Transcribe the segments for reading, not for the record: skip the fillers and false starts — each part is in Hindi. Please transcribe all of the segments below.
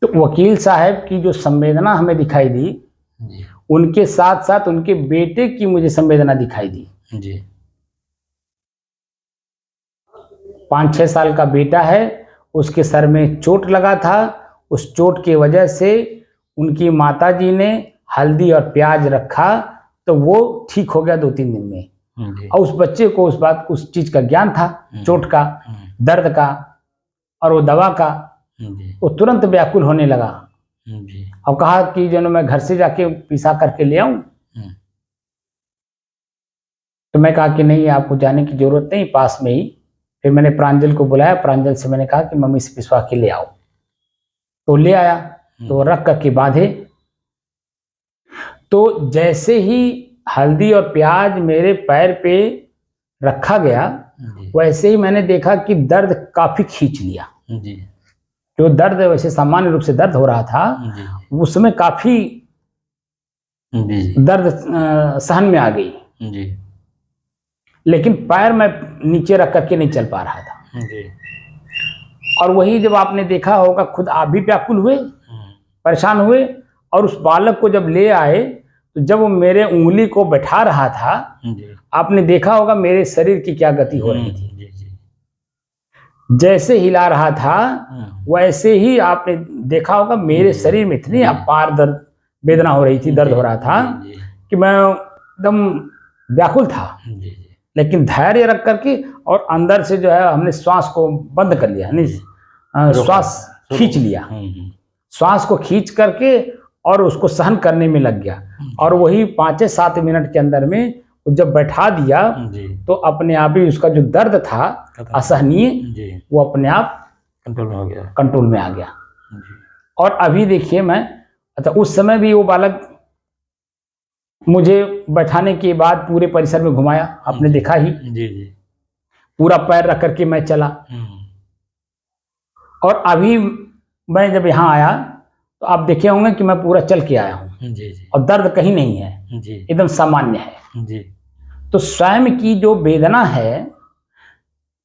तो वकील साहब की जो संवेदना हमें दिखाई दी जी उनके साथ साथ उनके बेटे की मुझे संवेदना दिखाई दी। जी 5-6 साल का बेटा है, उसके सर में चोट लगा था। उस चोट की वजह से उनकी माताजी ने हल्दी और प्याज रखा तो वो ठीक हो गया 2-3 दिन में। जी और उस बच्चे को उस चीज का ज्ञान था, चोट का, दर्द का और वो दवा का। जी वो तुरंत व्याकुल होने लगा जी और कहा कि जो मैं घर से जाके पिसा करके ले आऊं। तो मैं कहा कि नहीं, आपको जाने की जरूरत नहीं, पास में ही। फिर मैंने प्रांजल को बुलाया, प्रांजल से मैंने कहा कि मम्मी से पिसवा के ले आओ। तो ले आया, तो रख करके बांधे। तो जैसे ही हल्दी और प्याज मेरे पैर पे रखा गया, वैसे ही मैंने देखा कि दर्द काफी खींच लिया। जी जो दर्द वैसे सामान्य रूप से दर्द हो रहा था, उसमें काफी दर्द सहन में आ गई। जी लेकिन पैर मैं नीचे रख करके नहीं चल पा रहा था। जी और वही जब आपने देखा होगा, खुद आप भी व्याकुल हुए, परेशान हुए। और उस बालक को जब ले आए तो जब वो मेरे उंगली को बैठा रहा था, आपने देखा होगा मेरे शरीर की क्या गति हो रही थी। जैसे हिला रहा था वैसे ही आपने देखा होगा मेरे शरीर में इतनी अपार दर्द वेदना हो रही थी, दर्द हो रहा था कि मैं एकदम व्याकुल था। लेकिन धैर्य रख करके और अंदर से जो है हमने श्वास को बंद कर लिया, यानी श्वास खींच लिया, श्वास को खींच करके और उसको सहन करने में लग गया। और वही 5-7 मिनट के अंदर में जब बैठा दिया तो अपने आप ही उसका जो दर्द था असहनीय, वो अपने आप कंट्रोल में आ गया। और अभी देखिए मैं, अच्छा उस समय भी वो बालक मुझे बैठाने के बाद पूरे परिसर में घुमाया, आपने देखा ही। पूरा पैर रख करके मैं चला। और अभी मैं जब यहाँ आया तो आप देखे होंगे कि मैं पूरा चल के आया हूँ और दर्द कहीं नहीं है, एकदम सामान्य है। तो स्वयं की जो वेदना है,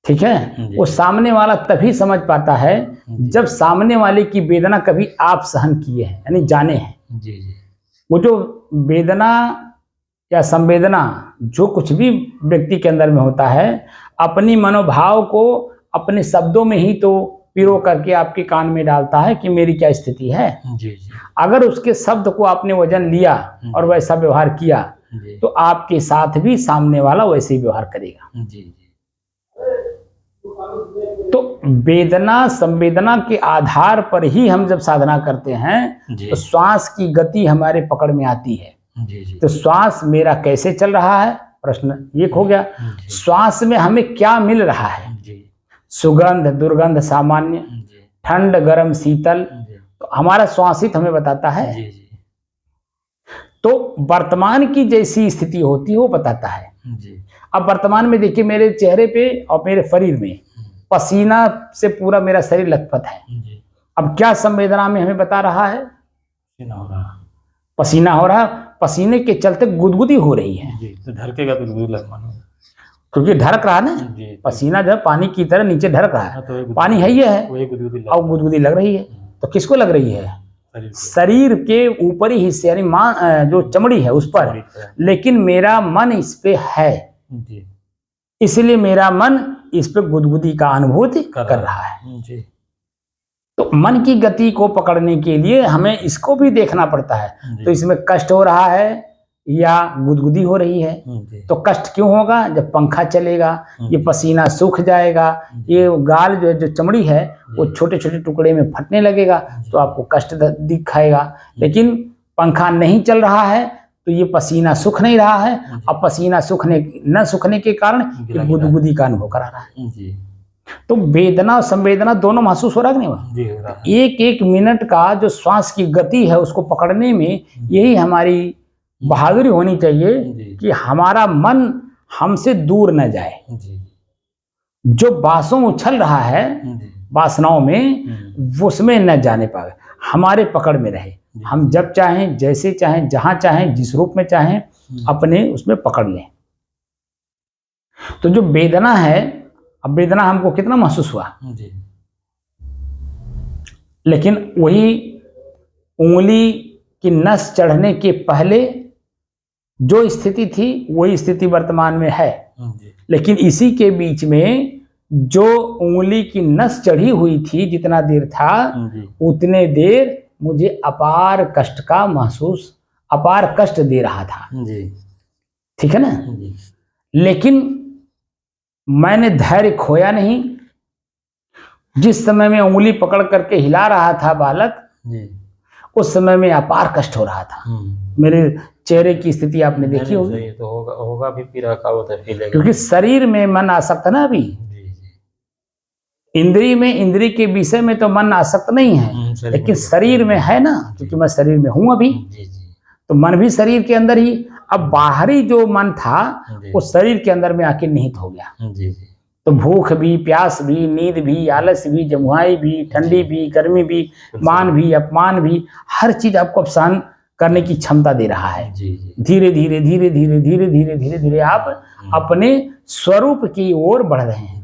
ठीक है, वो सामने वाला तभी समझ पाता है जब सामने वाले की वेदना कभी आप सहन किए हैं, यानी जाने हैं। वो जो वेदना या संवेदना जो कुछ भी व्यक्ति के अंदर में होता है, अपनी मनोभाव को अपने शब्दों में ही तो पिरो करके आपके कान में डालता है कि मेरी क्या स्थिति है। अगर उसके शब्द को आपने वजन लिया और वैसा व्यवहार किया तो आपके साथ भी सामने वाला वैसे ही व्यवहार करेगा। तो वेदना संवेदना के आधार पर ही हम जब साधना करते हैं तो श्वास की गति हमारे पकड़ में आती है। तो श्वास मेरा कैसे चल रहा है, प्रश्न एक हो गया। श्वास में हमें क्या मिल रहा है, सुगंध दुर्गंध सामान्य, ठंड गर्म शीतल, तो हमारा श्वासित हमें बताता है। तो वर्तमान की जैसी स्थिति होती है वो बताता है। अब वर्तमान में देखिए मेरे चेहरे पे और मेरे शरीर में पसीना से पूरा मेरा शरीर लथपथ है। अब क्या संवेदना में हमें बता रहा है, पसीना हो रहा, पसीने के चलते गुदगुदी हो रही है। तो ढरकेगा तो गुदगुदी लगना, क्योंकि ढरक रहा ना, पसीना जो है पानी की तरह नीचे ढरक रहा है, तो पानी है ये है और गुदगुदी लग रही है। तो किसको लग रही है, शरीर के ऊपरी हिस्से यानी जो चमड़ी है उस पर। लेकिन मेरा मन इस पे है, इसलिए मेरा मन इस पे गुदगुदी का अनुभूति कर रहा है। तो मन की गति को पकड़ने के लिए हमें इसको भी देखना पड़ता है। तो इसमें कष्ट हो रहा है या गुदगुदी हो रही है। तो कष्ट क्यों होगा, जब पंखा चलेगा ये पसीना सूख जाएगा, ये गाल जो है जो चमड़ी है वो छोटे छोटे टुकड़े में फटने लगेगा, तो आपको कष्ट दिखाएगा। लेकिन पंखा नहीं चल रहा है तो ये पसीना सूख नहीं रहा है। अब पसीना न सूखने के कारण ये गुदगुदी का अनुभव करा रहा है। तो वेदना और संवेदना दोनों महसूस हो रहा है कि नहीं। एक एक मिनट का जो श्वास की गति है उसको पकड़ने में यही हमारी बहादुरी होनी चाहिए कि हमारा मन हमसे दूर न जाए। जो बासों उछल रहा है वासनाओं में, उसमें न जाने पाए, हमारे पकड़ में रहे। हम जब चाहें, जैसे चाहें, जहां चाहें, जिस रूप में चाहें अपने उसमें पकड़ लें। तो जो वेदना है, अब वेदना हमको कितना महसूस हुआ, लेकिन वही उंगली की नस चढ़ने के पहले जो स्थिति थी वही स्थिति वर्तमान में है। लेकिन इसी के बीच में जो उंगली की नस चढ़ी हुई थी, जितना देर था उतने देर मुझे अपार कष्ट का महसूस, अपार कष्ट दे रहा था। ठीक है ना। लेकिन मैंने धैर्य खोया नहीं। जिस समय में उंगली पकड़ करके हिला रहा था बालक, उस समय में अपार कष्ट हो रहा था। मेरे चेहरे की स्थिति आपने देखी होगी। तो होगा भी, फिर रखा होता है, क्योंकि शरीर में मन आसक्त है ना। अभी इंद्रिय में, इंद्रिय के विषय में तो मन आसक्त नहीं है, लेकिन शरीर में है ना, क्योंकि मैं शरीर में हूं अभी। तो मन भी शरीर के अंदर ही। अब बाहरी जो मन था वो शरीर के अंदर में आके निहित हो गया। तो भूख भी, प्यास भी, नींद भी, आलस भी, जमुआई भी, ठंडी भी, गर्मी भी, मान भी, अपमान भी, हर चीज आपको सहन करने की क्षमता दे रहा है। धीरे धीरे धीरे धीरे धीरे धीरे धीरे धीरे आप अपने स्वरूप की ओर बढ़ रहे हैं।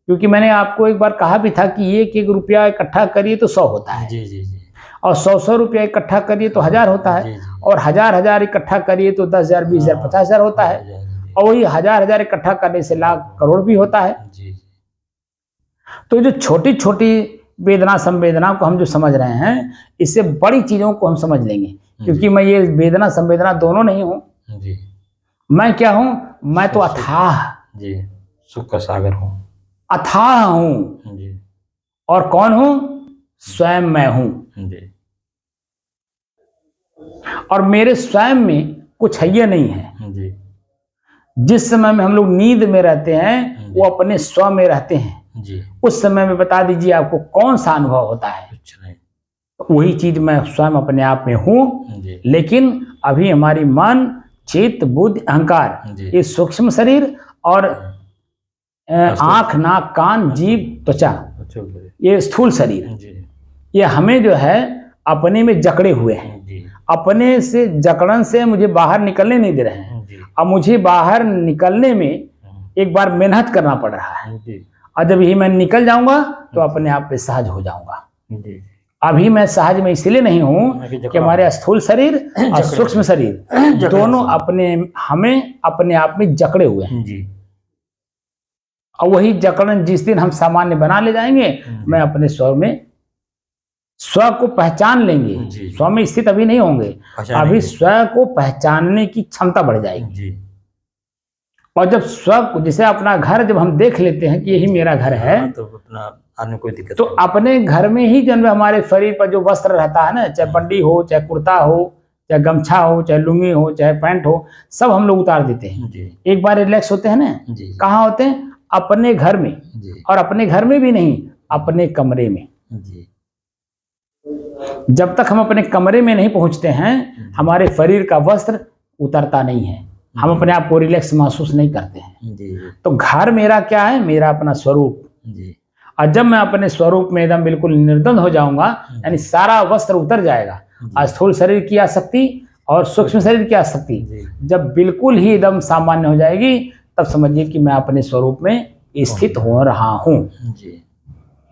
क्योंकि मैंने आपको एक बार कहा भी था कि 1-1 रुपया इकट्ठा करिए तो 100 होता है, और 100-100 रुपया इकट्ठा करिए तो 1000 होता है, और 1000-1000 इकट्ठा करिए तो 10,000, 20,000, 50,000 होता है, और वही 1000-1000 इकट्ठा करने से लाख करोड़ भी होता है। तो जो छोटी छोटी वेदना संवेदना को हम जो समझ रहे हैं, इससे बड़ी चीजों को हम समझ लेंगे। क्योंकि मैं ये वेदना संवेदना दोनों नहीं हूं। मैं क्या हूं? मैं तो अथाह सुख का सागर हूं, अथाह हूं। और कौन हूं? स्वयं मैं हूं। और मेरे स्वयं में कुछ है ये नहीं है। जिस समय में हम लोग नींद में रहते हैं वो अपने स्व में रहते हैं। उस समय में बता दीजिए आपको कौन सा अनुभव होता है? वही चीज मैं स्वयं अपने आप में हूं। लेकिन अभी हमारी मन, चित्त, बुद्धि, अहंकार, ये सूक्ष्म शरीर और आंख, नाक, कान, जीभ, त्वचा, ये स्थूल शरीर, ये हमें जो है अपने में जकड़े हुए हैं। अपने से जकड़न से मुझे बाहर निकलने नहीं दे रहे हैं। अब मुझे बाहर निकलने में एक बार मेहनत करना पड़ रहा है, और जब ही मैं निकल जाऊंगा तो अपने आप पे सहज हो जाऊंगा। अभी मैं सहज में इसलिए नहीं हूं कि हमारे स्थूल शरीर और सूक्ष्म शरीर दोनों हमें अपने आप में जकड़े हुए हैं। और वही जकड़न जिस दिन हम सामान्य बना ले जाएंगे, मैं अपने स्व को पहचान लेंगे। स्व में स्थित अभी नहीं होंगे, अभी स्व को पहचानने की क्षमता बढ़ जाएगी। और जब स्व को, जैसे अपना घर जब हम देख लेते हैं कि यही मेरा घर है, तो अपना कोई दिक्कत, तो अपने घर में ही जब हमारे शरीर पर जो वस्त्र रहता है ना, चाहे बंडी हो, चाहे कुर्ता हो, चाहे गमछा हो, चाहे लुंगी हो, चाहे पैंट हो, सब हम लोग उतार देते हैं। एक बार रिलैक्स होते हैं ना। कहाँ होते हैं? अपने घर में। और अपने घर में भी नहीं, अपने कमरे में। जब तक हम अपने कमरे में नहीं पहुंचते हैं, हमारे शरीर का वस्त्र उतरता नहीं है, हम अपने आप को रिलैक्स महसूस नहीं करते हैं। तो घर मेरा क्या है? मेरा अपना स्वरूप। और जब मैं अपने स्वरूप में एकदम बिल्कुल निर्द्वंद हो जाऊंगा, यानी सारा वस्त्र उतर जाएगा, स्थूल शरीर की आसक्ति और सूक्ष्म शरीर की आसक्ति जब बिल्कुल ही एकदम सामान्य हो जाएगी, तब समझिए कि मैं अपने स्वरूप में स्थित हो रहा हूं,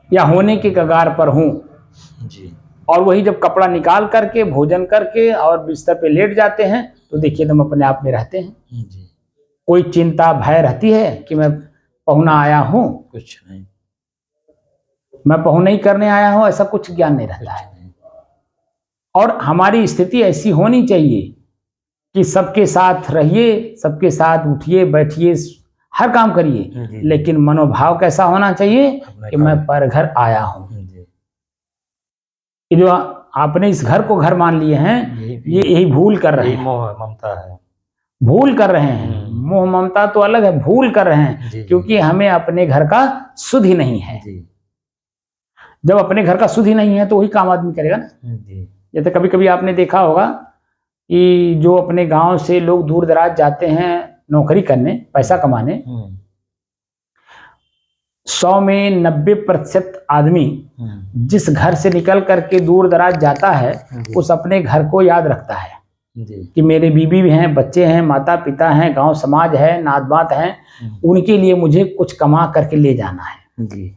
या होने के कगार पर हूं। और वही जब कपड़ा निकाल करके, भोजन करके और बिस्तर पे लेट जाते हैं, तो देखिए तुम अपने आप में रहते हैं। कोई चिंता भय रहती है कि मैं पहुना आया हूं? कुछ नहीं। मैं पहुना ही करने आया हूं, ऐसा कुछ ज्ञान नहीं रहता है। और हमारी स्थिति ऐसी होनी चाहिए कि सबके साथ रहिए, सबके साथ उठिए बैठिए, हर काम करिए, लेकिन मनोभाव कैसा होना चाहिए कि मैं पर घर आया हूं। जो आपने इस घर को घर मान लिए हैं, ये यही भूल कर रहे हैं। मोह ममता है, भूल कर रहे हैं। मोह ममता तो अलग है, भूल कर रहे हैं, क्योंकि हमें अपने घर का सुध ही नहीं है। जब अपने घर का सुध ही नहीं है तो वही काम आदमी करेगा ना। जैसे कभी कभी आपने देखा होगा कि जो अपने गांव से लोग दूर दराज जाते हैं नौकरी करने, पैसा कमाने, 100 में 90% आदमी जिस घर से निकल करके दूर दराज जाता है, उस अपने घर को याद रखता है कि मेरे बीबी भी हैं, बच्चे हैं, माता पिता हैं, गांव समाज है, नात बात है, उनके लिए मुझे कुछ कमा करके ले जाना है।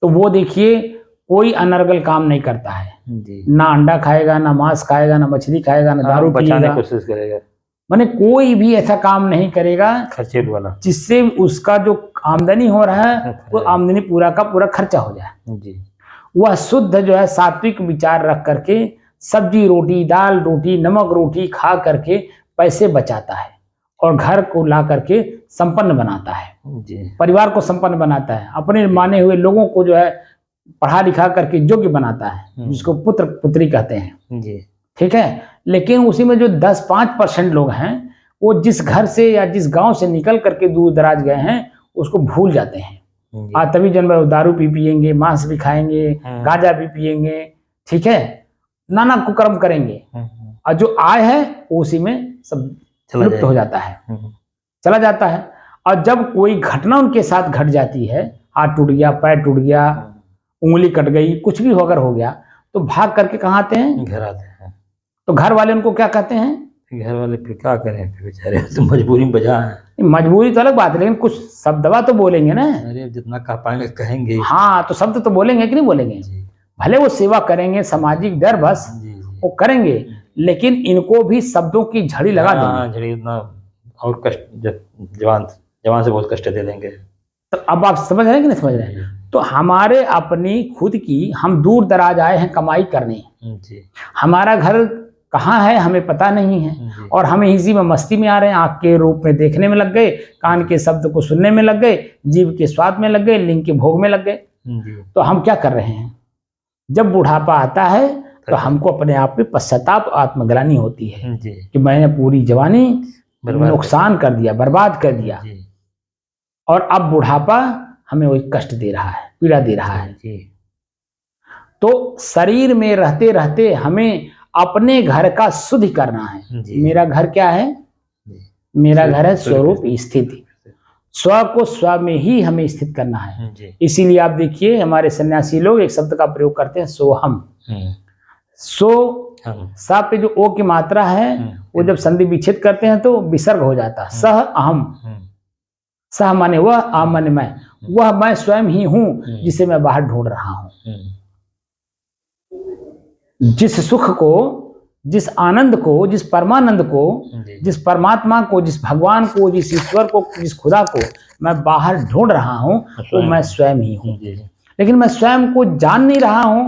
तो वो देखिए कोई अनर्गल काम नहीं करता है। जी। ना अंडा खाएगा, ना मांस खाएगा, ना मछली खाएगा, ना दारू बचाने पिएगा, की कोशिश करेगा, माने कोई भी ऐसा काम नहीं करेगा खर्चे वाला। जिससे उसका जो आमदनी हो रहा है वो आमदनी पूरा का पूरा खर्चा हो जाए। जी। वह शुद्ध जो है सात्विक विचार रख करके सब्जी रोटी, दाल रोटी, नमक रोटी खा करके पैसे बचाता है और घर को ला करके संपन्न बनाता है, जी। परिवार को संपन्न बनाता है, अपने माने हुए लोगों को जो है पढ़ा लिखा करके योग्य बनाता है, जिसको पुत्र पुत्री कहते हैं। जी। ठीक है। लेकिन उसी में जो 10-5% लोग हैं वो जिस घर से या जिस गांव से निकल करके दूर दराज गए हैं उसको भूल जाते हैं। तभी जन्म दारू भी पिएंगे, मांस भी खाएंगे, गांजा भी पिएंगे, ठीक है, नाना कुकर्म करेंगे, और जो आय है वो उसी में सब लुप्त हो जाता है, चला जाता है। और जब कोई घटना उनके साथ घट जाती है, हाथ टूट गया, पैर टूट गया, उंगली कट गई, कुछ भी अगर हो गया, तो भाग करके कहाँ आते हैं? घर आते हैं। तो घर वाले उनको क्या कहते हैं? घर वाले फिर क्या करें, फिर बेचारे तो मजबूरी में बजा है। मजबूरी तो अलग बात है, लेकिन कुछ शब्दवा तो बोलेंगे ना। अरे जितना कह पाएंगे कहेंगे। हाँ, तो शब्द तो बोलेंगे कि नहीं बोलेंगे? भले वो सेवा करेंगे, सामाजिक डर बस वो करेंगे, लेकिन इनको भी शब्दों की झड़ी लगा देंगे। झड़ी उतना और कष्ट, जवान से बहुत कष्ट दे देंगे। तो अब आप समझ रहे हैं कि नहीं समझ रहे हैं? तो हमारे अपनी खुद की, हम दूर दराज आए हैं कमाई करने, हमारा घर कहाँ है हमें पता नहीं है, और हम इसी में मस्ती में आ रहे हैं, आँख के रूप में देखने में लग गए, कान के शब्द को सुनने में लग गए, जीभ के स्वाद में लग गए, लिंग के भोग में लग गए। तो हम क्या कर रहे हैं? जब बुढ़ापा आता है तो हमको अपने आप पे पश्चाताप, आत्मग्लानि होती है कि मैंने पूरी जवानी नुकसान कर दिया, बर्बाद कर दिया, और अब बुढ़ापा हमें वही कष्ट दे रहा है, पीड़ा दे रहा है। तो शरीर में रहते रहते हमें अपने घर का शुद्धि करना है। मेरा घर क्या है? मेरा घर है स्वरूप स्थिति। स्व को स्व में ही हमें स्थित करना है। इसीलिए आप देखिए हमारे सन्यासी लोग एक शब्द का प्रयोग करते हैं, सोहम। सो सा पे जो ओ की मात्रा है वो जब संधि विच्छेद करते हैं तो विसर्ग हो जाता है, सह अहम। सह माने वह, अहम माने मैं, वह मैं स्वयं ही हूं जिसे मैं बाहर ढूंढ रहा हूं। जिस सुख को, जिस आनंद को, जिस परमानंद को, जिस परमात्मा को, जिस भगवान को, जिस ईश्वर को, जिस खुदा को मैं बाहर ढूंढ रहा हूं, वो मैं स्वयं ही हूं। लेकिन मैं स्वयं को जान नहीं रहा हूं,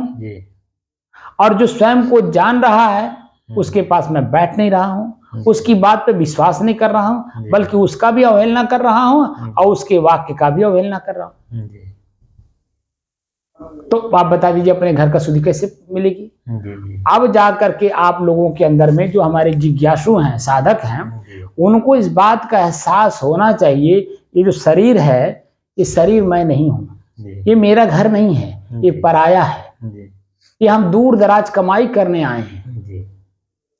और जो स्वयं को जान रहा है उसके पास मैं बैठ नहीं रहा हूं, उसकी बात पे विश्वास नहीं कर रहा हूं, बल्कि उसका भी अवहेलना कर रहा हूं और उसके वाक्य का भी अवहेलना कर रहा हूं। तो आप बता दीजिए अपने घर का शुद्धि कैसे मिलेगी? अब जा करके आप लोगों के अंदर में जो हमारे जिज्ञासु हैं, साधक हैं, उनको इस बात का एहसास होना चाहिए, ये जो शरीर है ये शरीर मैं नहीं हूं, ये मेरा घर नहीं है, ये पराया है, ये हम दूर दराज कमाई करने आए हैं।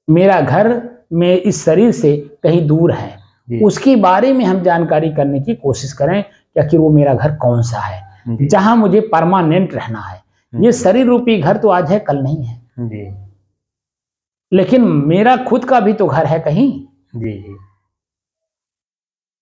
मेरा घर में इस शरीर से कहीं दूर है, उसके बारे में हम जानकारी करने की कोशिश करें कि आखिर वो मेरा घर कौन सा है जहां मुझे परमानेंट रहना है। ये शरीर रूपी घर तो आज है कल नहीं है, लेकिन मेरा खुद का भी तो घर है कहीं।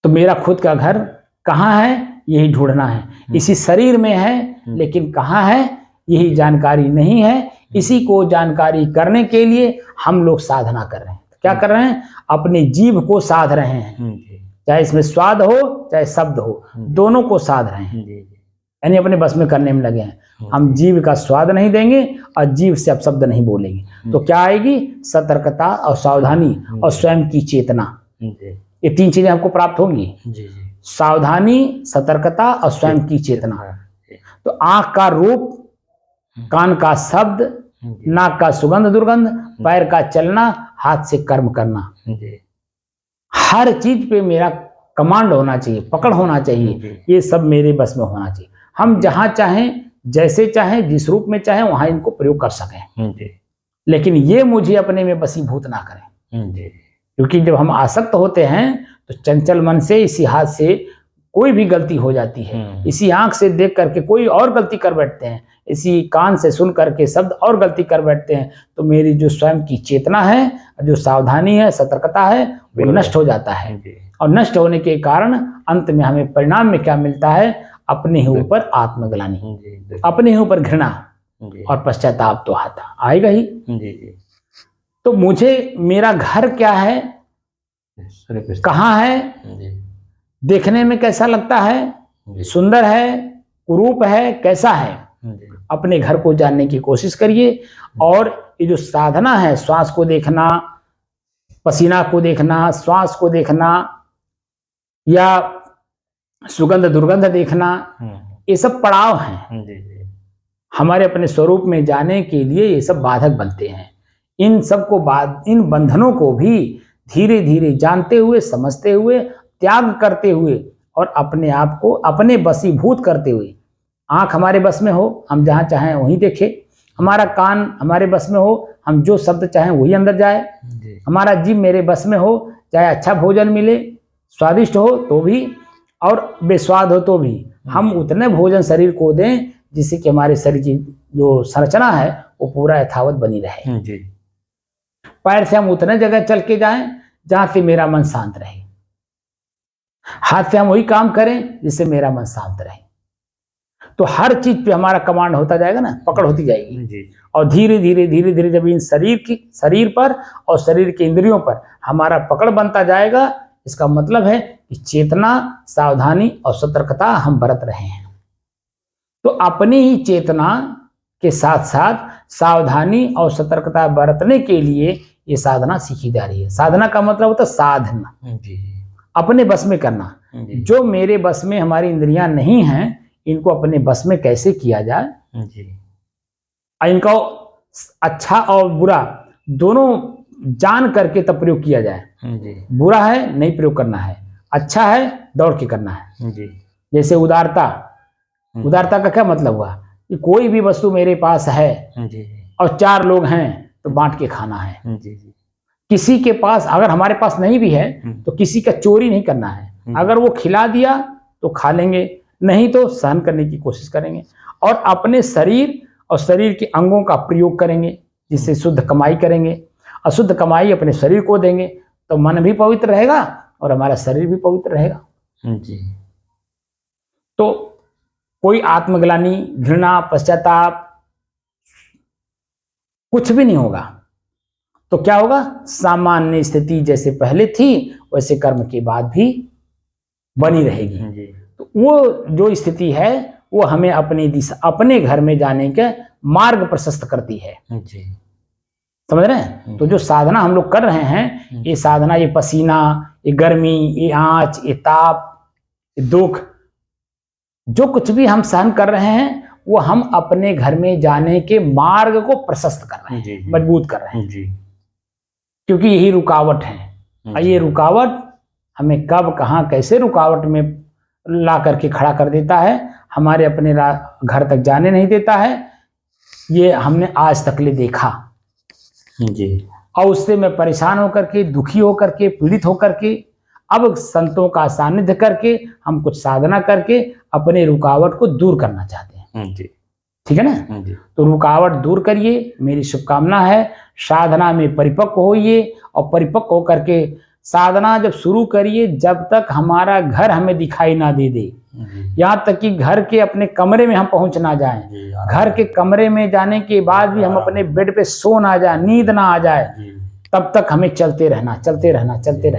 तो मेरा खुद का घर कहाँ है यही ढूंढना है। इसी शरीर में है लेकिन कहाँ है यही जानकारी नहीं है। इसी को जानकारी करने के लिए हम लोग साधना कर रहे हैं। क्या कर रहे हैं? अपने जीभ को साध रहे हैं, चाहे इसमें स्वाद हो चाहे शब्द हो, दोनों को साध रहे हैं, यानी अपने बस में करने में लगे हैं। हम जीव का स्वाद नहीं देंगे और जीव से अब शब्द नहीं बोलेंगे तो क्या आएगी? सतर्कता और सावधानी और स्वयं की चेतना, ये तीन चीजें हमको प्राप्त होंगी। सावधानी, सतर्कता और स्वयं की चेतना। तो आंख का रूप, कान का शब्द, नाक का सुगंध दुर्गंध, पैर का चलना, हाथ से कर्म करना, हर चीज पे मेरा कमांड होना चाहिए, पकड़ होना चाहिए। ये सब मेरे बस में होना चाहिए। हम जहां चाहें, जैसे चाहें, जिस रूप में चाहें वहां इनको प्रयोग कर सकें, लेकिन ये मुझे अपने में बसीभूत ना करें। क्योंकि जब हम आसक्त होते हैं तो चंचल मन से, इसी हाथ से कोई भी गलती हो जाती है, इसी आंख से देख करके कोई और गलती कर बैठते हैं, इसी कान से सुन करके शब्द और गलती कर बैठते हैं। तो मेरी जो स्वयं की चेतना है, जो सावधानी है, सतर्कता है, वो नष्ट हो जाता है। और नष्ट होने के कारण अंत में हमें परिणाम में क्या मिलता है? अपने ही ऊपर आत्मग्लानि, अपने ही ऊपर घृणा, जी और पश्चाताप तो आता आएगा ही। जी जी तो मुझे मेरा घर क्या है, कहाँ है, जी देखने में कैसा लगता है, जी सुंदर है, कुरूप है, कैसा है, जी अपने घर को जानने की कोशिश करिए। और ये जो साधना है, श्वास को देखना, पसीना को देखना, श्वास को देखना या सुगंध दुर्गंध देखना, ये सब पड़ाव हैं। जी जी हमारे अपने स्वरूप में जाने के लिए ये सब बाधक बनते हैं। इन सबको इन बंधनों को भी धीरे धीरे जानते हुए, समझते हुए, त्याग करते हुए और अपने आप को अपने बसीभूत करते हुए, आंख हमारे बस में हो, हम जहाँ चाहें वहीं देखें, हमारा कान हमारे बस में हो, हम जो शब्द चाहें वही अंदर जाए, हमारा जीभ मेरे बस में हो, चाहे अच्छा भोजन मिले, स्वादिष्ट हो तो भी और बेस्वाद हो तो भी हम उतने भोजन शरीर को दें जिससे कि हमारे शरीर की जो संरचना है वो पूरा यथावत बनी रहे। जी पैर से हम उतने जगह चल के जाएं जहां से मेरा मन शांत रहे, हाथ से हम वही काम करें जिससे मेरा मन शांत रहे। तो हर चीज पे हमारा कमांड होता जाएगा ना, पकड़ होती जाएगी जी और धीरे धीरे जब इन शरीर पर और शरीर के इंद्रियों पर हमारा पकड़ बनता जाएगा, इसका मतलब है कि चेतना, सावधानी और सतर्कता हम बरत रहे हैं। तो अपनी ही चेतना के साथ साथ सावधानी और सतर्कता बरतने के लिए ये साधना सीखी जा रही है। साधना का मतलब होता है साधना, जी अपने बस में करना। जी जो मेरे बस में हमारी इंद्रियां नहीं हैं, इनको अपने बस में कैसे किया जाए, जी इनका अच्छा और बुरा दोनों जान करके तब प्रयोग किया जाए। जी बुरा है नहीं प्रयोग करना है, अच्छा है दौड़ के करना है। जी जैसे उदारता, उदारता का क्या मतलब हुआ कि कोई भी वस्तु मेरे पास है जी और 4 लोग हैं तो बांट के खाना है। जी जी किसी के पास अगर हमारे पास नहीं भी है तो किसी का चोरी नहीं करना है। अगर वो खिला दिया तो खा लेंगे, नहीं तो सहन करने की कोशिश करेंगे और अपने शरीर और शरीर के अंगों का प्रयोग करेंगे जिससे शुद्ध कमाई करेंगे। अशुद्ध कमाई अपने शरीर को देंगे तो मन भी पवित्र रहेगा और हमारा शरीर भी पवित्र रहेगा। जी तो कोई आत्मग्लानि, घृणा, पश्चाताप कुछ भी नहीं होगा। तो क्या होगा, सामान्य स्थिति जैसे पहले थी वैसे कर्म के बाद भी बनी रहेगी। जी तो वो जो स्थिति है वो हमें अपनी दिशा, अपने घर में जाने के मार्ग प्रशस्त करती है। जी समझ रहे हैं? तो जो साधना हम लोग कर रहे हैं, ये साधना, ये पसीना, ये गर्मी, ये आंच, ये ताप, ये दुख, जो कुछ भी हम सहन कर रहे हैं वो हम अपने घर में जाने के मार्ग को प्रशस्त कर रहे हैं, मजबूत कर रहे हैं। जी क्योंकि यही रुकावट है। और ये रुकावट हमें कब, कहाँ, कैसे रुकावट में ला करके खड़ा कर देता है, हमारे अपने घर तक जाने नहीं देता है, ये हमने आज तक ले देखा। जी और उससे मैं परेशान होकर के, दुखी होकर के, पीड़ित होकर के, अब संतों का सानिध्य करके हम कुछ साधना करके अपने रुकावट को दूर करना चाहते हैं। जी ठीक है ना? जी तो रुकावट दूर करिए, मेरी शुभकामना है। साधना में परिपक्व होइए और परिपक्व होकर के साधना जब शुरू करिए, जब तक हमारा घर हमें दिखाई ना दे दे, यहाँ तक कि घर के अपने कमरे में हम पहुंच ना जाएं, घर के कमरे में जाने के बाद भी हम अपने बेड पे सो ना जाए, नींद ना आ जाए, तब तक हमें चलते रहना, चलते रहना, चलते रहना।